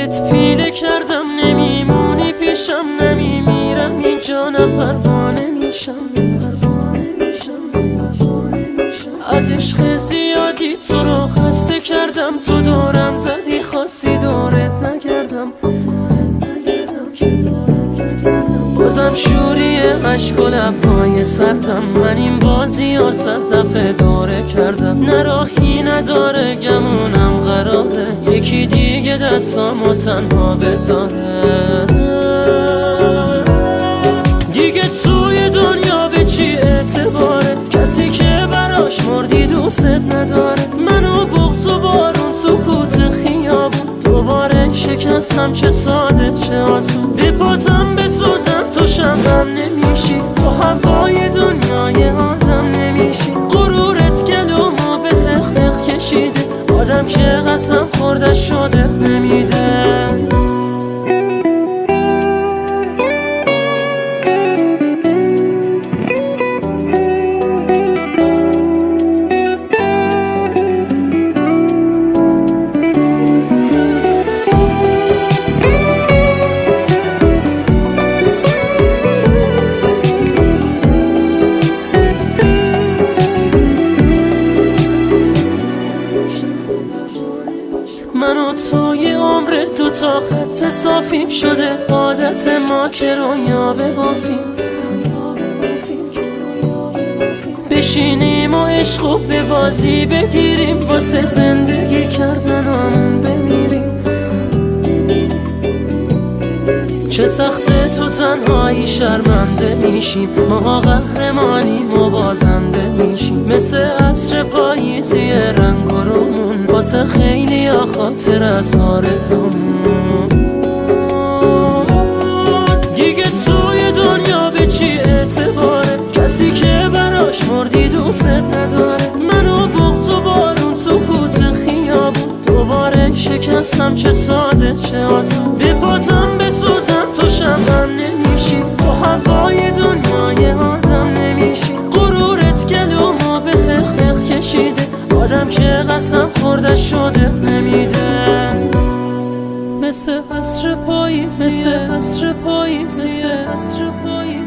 بهت پیله کردم نمیمونی پیشم، نمیمیرم اینجا نه پروانه میشم. از عشق زیادی تو رو خسته کردم، تو دورم زدی خواستی دورت نگردم. بازم شوری عشق و لبهای سردم، من این بازی و 100 دفعه دوره کردم. نه راهی نداره گمونم قراره یکی دیگه دستامو تنها بذاره. دیگه توی دنیا به چی اعتباره کسی که براش مردی دوست نداره. منو بغض و بارون سکوت خیابون دوباره شکستم، چه ساده چه آسون. به پاتم بسوزم تو شمعم نمیشی، تو هوای دنیای آدم نمیشی. غرورت گلومو به حق کشیده، آدم که قسم خورده شده نمیده. من و توی عمر دوتا خط صافیم شده، عادت ما که رویا ببافیم. بشینیم و عشقو به بازی بگیریم، واسه زندگی کردنامون بمیریم. چه سخته تو تنهایی شرمنده میشیم، ما قهرمانیم و بازنده میشیم. مثل عصر پاییزی رنگ و رومون، واسه خیلی ها خاطر از آرزومون. دیگه توی دنیا به چی اعتباره کسی که براش مردی دوست نداره. منو بغض و بارون سکوت خیابون دوباره شکستم، چه ساده چه آسون. به پاتم بسوزم تو شمعم نمیشی، تو هوای دنیای آدم نمیشی. غرورت گلومو به حق کشیده، آدم که قسم خورده شده نمیده. مثل عصر پاییزی، مثل عصر پاییزی، مثل عصر پاییزی.